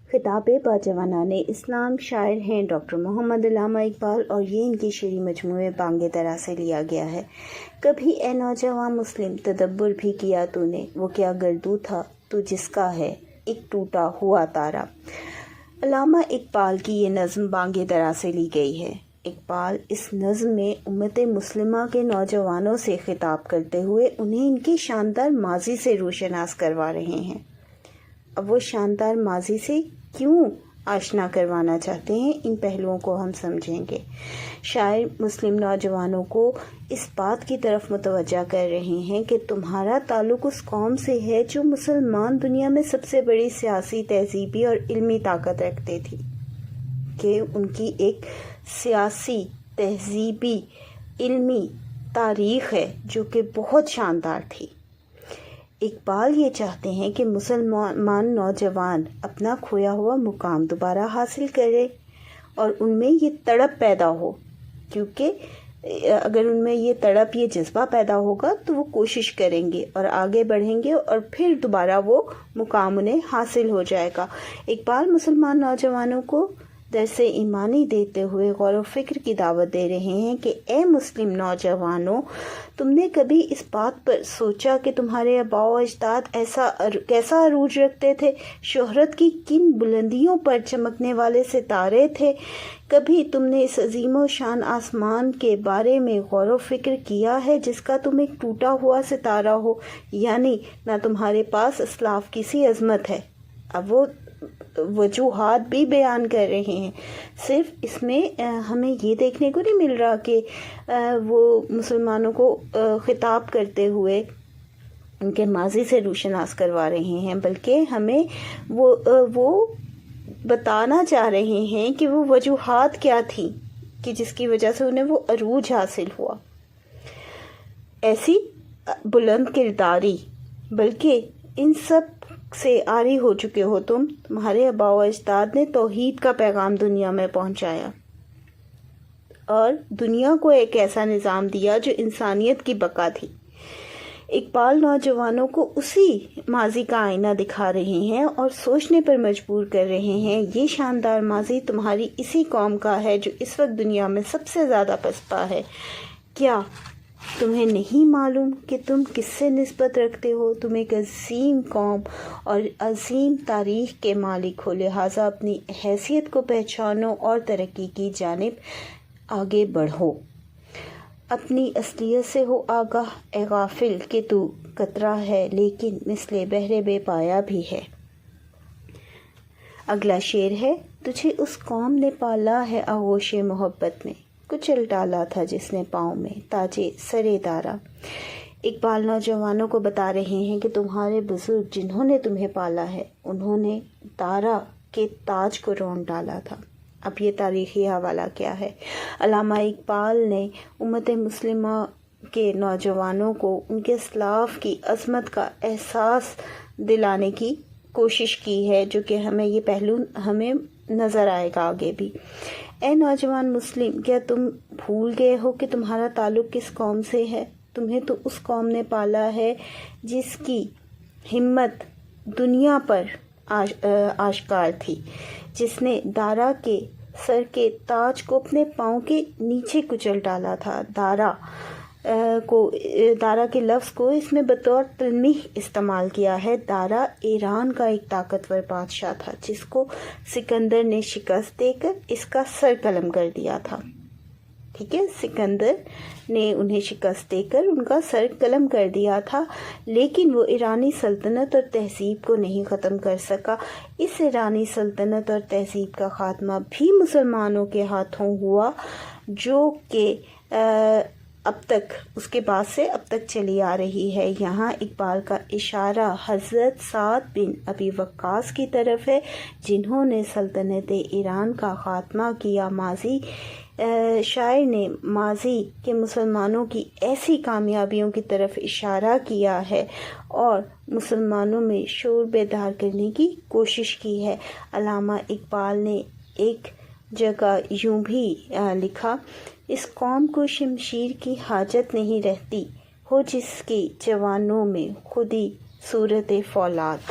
خطاب باجوانان اسلام، شاعر ہیں ڈاکٹر محمد علامہ اقبال، اور یہ ان کے شعری مجموعے بانگ درا سے لیا گیا ہے۔ کبھی اے نوجوان مسلم تدبر بھی کیا تو نے، وہ کیا گردو تھا تو جس کا ہے ایک ٹوٹا ہوا تارا۔ علامہ اقبال کی یہ نظم بانگ درا سے لی گئی ہے۔ اقبال اس نظم میں امت مسلمہ کے نوجوانوں سے خطاب کرتے ہوئے انہیں ان کے شاندار ماضی سے روشناس کروا رہے ہیں۔ اب وہ شاندار ماضی سے کیوں آشنا کروانا چاہتے ہیں، ان پہلوؤں کو ہم سمجھیں گے۔ شاعر مسلم نوجوانوں کو اس بات کی طرف متوجہ کر رہے ہیں کہ تمہارا تعلق اس قوم سے ہے جو مسلمان دنیا میں سب سے بڑی سیاسی، تہذیبی اور علمی طاقت رکھتے تھی، کہ ان کی ایک سیاسی، تہذیبی، علمی تاریخ ہے جو کہ بہت شاندار تھی۔ اقبال یہ چاہتے ہیں کہ مسلمان نوجوان اپنا کھویا ہوا مقام دوبارہ حاصل کرے اور ان میں یہ تڑپ پیدا ہو، کیونکہ اگر ان میں یہ تڑپ، یہ جذبہ پیدا ہوگا تو وہ کوشش کریں گے اور آگے بڑھیں گے اور پھر دوبارہ وہ مقام انہیں حاصل ہو جائے گا۔ اقبال مسلمان نوجوانوں کو درس ایمانی دیتے ہوئے غور و فکر کی دعوت دے رہے ہیں کہ اے مسلم نوجوانوں، تم نے کبھی اس بات پر سوچا کہ تمہارے آباء و اجداد کیسا عروج رکھتے تھے، شہرت کی کن بلندیوں پر چمکنے والے ستارے تھے؟ کبھی تم نے اس عظیم و شان آسمان کے بارے میں غور و فکر کیا ہے جس کا تم ایک ٹوٹا ہوا ستارہ ہو؟ یعنی نہ تمہارے پاس اسلاف کی سی عظمت ہے۔ اب وہ وجوہات بھی بیان کر رہے ہیں۔ صرف اس میں ہمیں یہ دیکھنے کو نہیں مل رہا کہ وہ مسلمانوں کو خطاب کرتے ہوئے ان کے ماضی سے روشناس کروا رہے ہیں، بلکہ ہمیں وہ بتانا چاہ رہے ہیں کہ وہ وجوہات کیا تھیں کہ جس کی وجہ سے انہیں وہ عروج حاصل ہوا، ایسی بلند کرداری۔ بلکہ ان سب سے عاری ہو چکے ہو تمہارے آباء و اجداد نے توحید کا پیغام دنیا میں پہنچایا اور دنیا کو ایک ایسا نظام دیا جو انسانیت کی بقا تھی۔ اقبال نوجوانوں کو اسی ماضی کا آئینہ دکھا رہے ہیں اور سوچنے پر مجبور کر رہے ہیں، یہ شاندار ماضی تمہاری اسی قوم کا ہے جو اس وقت دنیا میں سب سے زیادہ پسپا ہے۔ کیا تمہیں نہیں معلوم کہ تم کس سے نسبت رکھتے ہو؟ تم ایک عظیم قوم اور عظیم تاریخ کے مالک ہو، لہٰذا اپنی حیثیت کو پہچانو اور ترقی کی جانب آگے بڑھو۔ اپنی اصلیت سے ہو آگاہ اے غافل کہ تو قطرہ ہے لیکن مثل بحر بے پایا بھی ہے۔ اگلا شعر ہے، تجھے اس قوم نے پالا ہے آغوش محبت میں، کچل ڈالا تھا جس نے پاؤں میں تاجے سرے دارا۔ اقبال نوجوانوں کو بتا رہے ہیں کہ تمہارے بزرگ جنہوں نے تمہیں پالا ہے، انہوں نے دارا کے تاج کو رون ڈالا تھا۔ اب یہ تاریخی حوالہ کیا ہے؟ علامہ اقبال نے امت مسلمہ کے نوجوانوں کو ان کے اسلاف کی عظمت کا احساس دلانے کی کوشش کی ہے، جو کہ ہمیں یہ پہلو ہمیں نظر آئے گا آگے بھی۔ اے نوجوان مسلم، کیا تم بھول گئے ہو کہ تمہارا تعلق کس قوم سے ہے؟ تمہیں تو اس قوم نے پالا ہے جس کی ہمت دنیا پر آشکار تھی، جس نے دارا کے سر کے تاج کو اپنے پاؤں کے نیچے کچل ڈالا تھا۔ دارا کے لفظ کو اس میں بطور تلمیح استعمال کیا ہے۔ دارا ایران کا ایک طاقتور بادشاہ تھا جس کو سکندر نے شکست دے کر اس کا سر قلم کر دیا تھا۔ ٹھیک ہے، سکندر نے انہیں شکست دے کر ان کا سر قلم کر دیا تھا، لیکن وہ ایرانی سلطنت اور تہذیب کو نہیں ختم کر سکا۔ اس ایرانی سلطنت اور تہذیب کا خاتمہ بھی مسلمانوں کے ہاتھوں ہوا، جو کہ اب تک اس کے بعد سے اب تک چلی آ رہی ہے۔ یہاں اقبال کا اشارہ حضرت سعد بن ابی وقاص کی طرف ہے، جنہوں نے سلطنت ایران کا خاتمہ کیا۔ شاعر نے ماضی کے مسلمانوں کی ایسی کامیابیوں کی طرف اشارہ کیا ہے اور مسلمانوں میں شعور بیدار کرنے کی کوشش کی ہے۔ علامہ اقبال نے ایک جگہ یوں بھی لکھا، اس قوم کو شمشیر کی حاجت نہیں رہتی، ہو جس کی جوانوں میں خودی صورت فولاد۔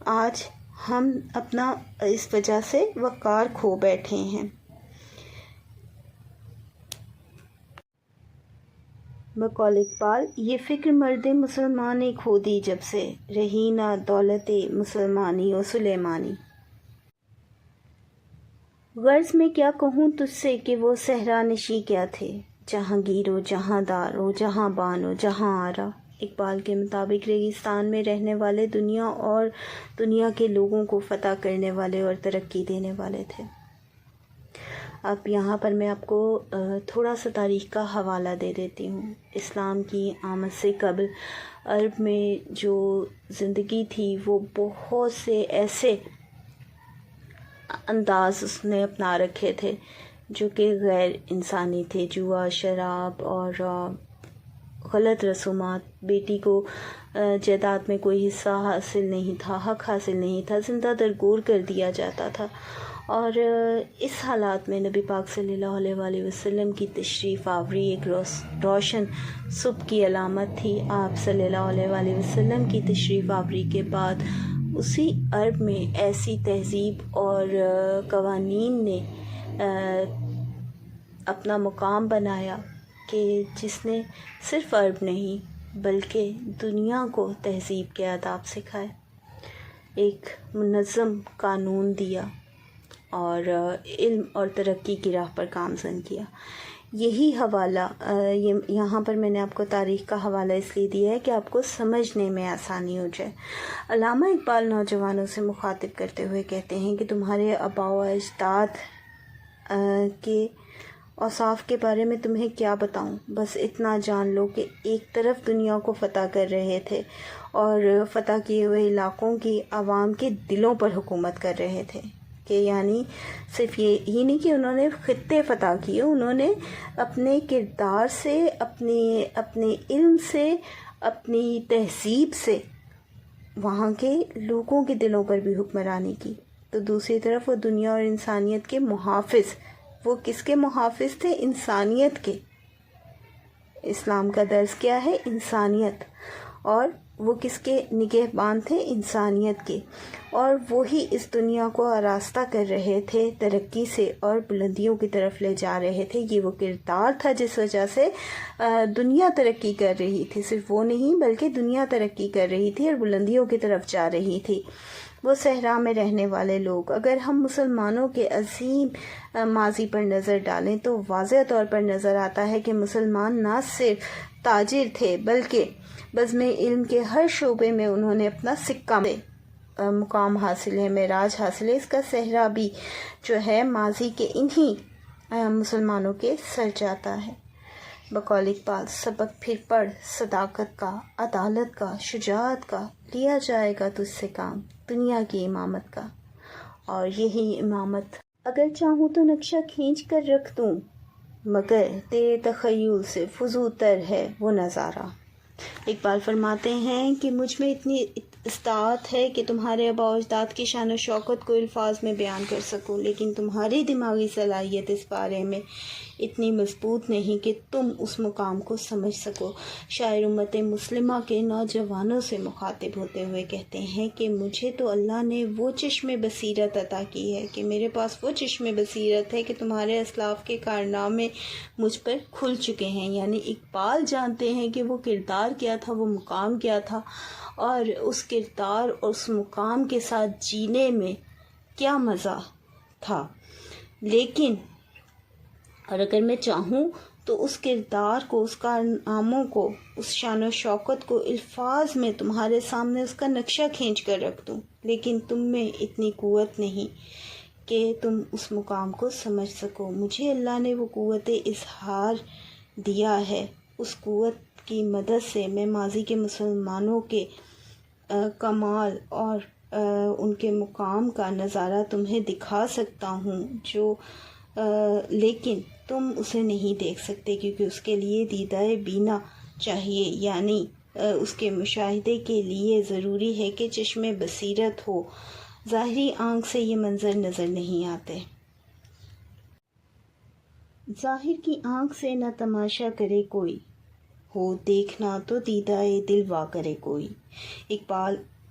آج ہم اپنا اس وجہ سے وقار کھو بیٹھے ہیں۔ بقول اقبال، یہ فکر مرد مسلمانی کھو دی جب سے، رہی نہ دولت مسلمانی و سلیمانی۔ غرض میں کیا کہوں تجھ سے کہ وہ صحرا نشیں کیا تھے، جہاں گیر و جہاں دار و جہاں بان و جہاں آرا۔ اقبال کے مطابق ریگستان میں رہنے والے دنیا اور دنیا کے لوگوں کو فتح کرنے والے اور ترقی دینے والے تھے۔ اب یہاں پر میں آپ کو تھوڑا سا تاریخ کا حوالہ دے دیتی ہوں۔ اسلام کی آمد سے قبل عرب میں جو زندگی تھی وہ بہت سے ایسے انداز اس نے اپنا رکھے تھے جو کہ غیر انسانی تھے۔ جوا، شراب اور غلط رسومات، بیٹی کو جائیداد میں کوئی حصہ حاصل نہیں تھا، حق حاصل نہیں تھا، زندہ درگور کر دیا جاتا تھا۔ اور اس حالات میں نبی پاک صلی اللہ علیہ وسلم کی تشریف آوری ایک روشن صبح کی علامت تھی۔ آپ صلی اللہ علیہ وسلم کی تشریف آوری کے بعد اسی عرب میں ایسی تہذیب اور قوانین نے اپنا مقام بنایا کہ جس نے صرف عرب نہیں بلکہ دنیا کو تہذیب کے آداب سکھائے، ایک منظم قانون دیا اور علم اور ترقی کی راہ پر گامزن کیا۔ یہی حوالہ یہاں پر میں نے آپ کو تاریخ کا حوالہ اس لیے دیا ہے کہ آپ کو سمجھنے میں آسانی ہو جائے۔ علامہ اقبال نوجوانوں سے مخاطب کرتے ہوئے کہتے ہیں کہ تمہارے آباء و اجداد کے اوصاف کے بارے میں تمہیں کیا بتاؤں، بس اتنا جان لو کہ ایک طرف دنیا کو فتح کر رہے تھے اور فتح کیے ہوئے علاقوں کی عوام کے دلوں پر حکومت کر رہے تھے، کہ یعنی صرف یہی نہیں کہ انہوں نے خطے فتح کیے، انہوں نے اپنے کردار سے، اپنے علم سے، اپنی تہذیب سے وہاں کے لوگوں کے دلوں پر بھی حکمرانی کی۔ تو دوسری طرف وہ دنیا اور انسانیت کے محافظ، وہ کس کے محافظ تھے؟ انسانیت کے۔ اسلام کا درس کیا ہے؟ انسانیت۔ اور وہ کس کے نگہبان تھے؟ انسانیت کے۔ اور وہی اس دنیا کو آراستہ کر رہے تھے ترقی سے اور بلندیوں کی طرف لے جا رہے تھے۔ یہ وہ کردار تھا جس وجہ سے دنیا ترقی کر رہی تھی، صرف وہ نہیں بلکہ دنیا ترقی کر رہی تھی اور بلندیوں کی طرف جا رہی تھی۔ وہ صحرا میں رہنے والے لوگ، اگر ہم مسلمانوں کے عظیم ماضی پر نظر ڈالیں تو واضح طور پر نظر آتا ہے کہ مسلمان نہ صرف تاجر تھے بلکہ بزم علم کے ہر شعبے میں انہوں نے اپنا سکہ مقام حاصل ہے، معراج حاصل ہے۔ اس کا صحرا بھی جو ہے ماضی کے انہی مسلمانوں کے سر جاتا ہے۔ بقول اقبال، سبق پھر پڑھ صداقت کا، عدالت کا، شجاعت کا، لیا جائے گا تجھ سے کام دنیا کی امامت کا۔ اور یہی امامت اگر چاہوں تو نقشہ کھینچ کر رکھ دوں، مگر تیرے تخیل سے فزوں تر ہے وہ نظارہ۔ اقبال فرماتے ہیں کہ مجھ میں اتنی استطاعت ہے کہ تمہارے آباء و اجداد کی شان و شوکت کو الفاظ میں بیان کر سکوں، لیکن تمہاری دماغی صلاحیت اس بارے میں اتنی مضبوط نہیں کہ تم اس مقام کو سمجھ سکو۔ شاعر امت مسلمہ کے نوجوانوں سے مخاطب ہوتے ہوئے کہتے ہیں کہ مجھے تو اللہ نے وہ چشم بصیرت عطا کی ہے، کہ میرے پاس وہ چشم بصیرت ہے کہ تمہارے اسلاف کے کارنامے مجھ پر کھل چکے ہیں۔ یعنی اقبال جانتے ہیں کہ وہ کردار کیا تھا، وہ مقام کیا تھا، اور اس کردار اور اس مقام کے ساتھ جینے میں کیا مزہ تھا۔ لیکن اور اگر میں چاہوں تو اس کردار کو، اس کارناموں کو، اس شان و شوکت کو الفاظ میں تمہارے سامنے اس کا نقشہ کھینچ کر رکھ دوں، لیکن تم میں اتنی قوت نہیں کہ تم اس مقام کو سمجھ سکو۔ مجھے اللہ نے وہ قوت اظہار دیا ہے، اس قوت کی مدد سے میں ماضی کے مسلمانوں کے کمال اور ان کے مقام کا نظارہ تمہیں دکھا سکتا ہوں، لیکن تم اسے نہیں دیکھ سکتے، کیونکہ اس کے لیے دیدہ بینا چاہیے، یعنی اس کے مشاہدے کے لیے ضروری ہے کہ چشم بصیرت ہو۔ ظاہری آنکھ سے یہ منظر نظر نہیں آتے۔ ظاہر کی آنکھ سے نہ تماشا کرے کوئی، ہو دیکھنا تو دیدہ دل وا کرے کوئی۔ اقبال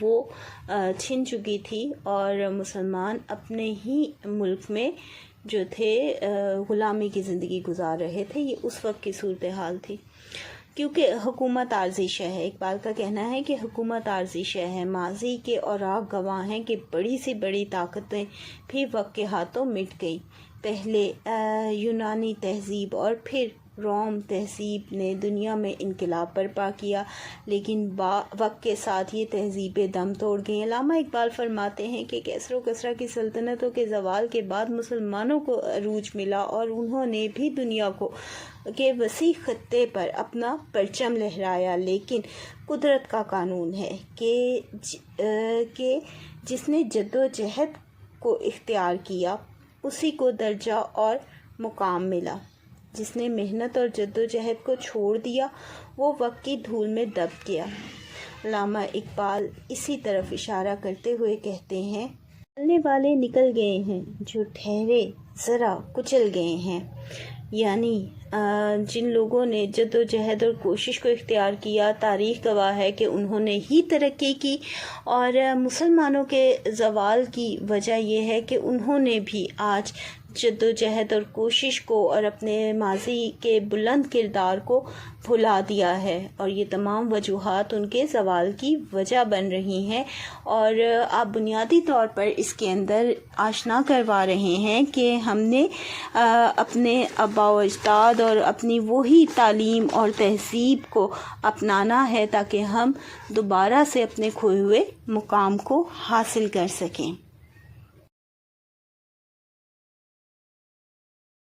وہ چھن چکی تھی اور مسلمان اپنے ہی ملک میں جو تھے غلامی کی زندگی گزار رہے تھے. یہ اس وقت کی صورتحال تھی. کیونکہ حکومت عارضی شے ہے. اقبال کا کہنا ہے کہ حکومت عارضی شے ہے. ماضی کے اوراق گواہ ہیں کہ بڑی سے بڑی طاقتیں بھی وقت کے ہاتھوں مٹ گئی. پہلے یونانی تہذیب اور پھر روم تہذیب نے دنیا میں انقلاب برپا کیا، لیکن وقت کے ساتھ یہ تہذیبیں دم توڑ گئیں. علامہ اقبال فرماتے ہیں کہ کیسر و کسریٰ کی سلطنتوں کے زوال کے بعد مسلمانوں کو عروج ملا اور انہوں نے بھی دنیا کے وسیع خطے پر اپنا پرچم لہرایا. لیکن قدرت کا قانون ہے کہ جس نے جد و جہد کو اختیار کیا اسی کو درجہ اور مقام ملا. جس نے محنت اور جد و جہد کو چھوڑ دیا وہ وقت کی دھول میں دب گیا. علامہ اقبال اسی طرف اشارہ کرتے ہوئے کہتے ہیں، چلنے والے نکل گئے ہیں جو ٹھہرے ذرا کچل گئے ہیں. یعنی جن لوگوں نے جد و جہد اور کوشش کو اختیار کیا، تاریخ گواہ ہے کہ انہوں نے ہی ترقی کی. اور مسلمانوں کے زوال کی وجہ یہ ہے کہ انہوں نے بھی آج جد و جہد اور کوشش کو اور اپنے ماضی کے بلند کردار کو بھلا دیا ہے، اور یہ تمام وجوہات ان کے زوال کی وجہ بن رہی ہیں. اور آپ بنیادی طور پر اس کے اندر آشنا کروا رہے ہیں کہ ہم نے اپنے آباء و اجداد اور اپنی وہی تعلیم اور تہذیب کو اپنانا ہے تاکہ ہم دوبارہ سے اپنے کھوئے ہوئے مقام کو حاصل کر سکیں.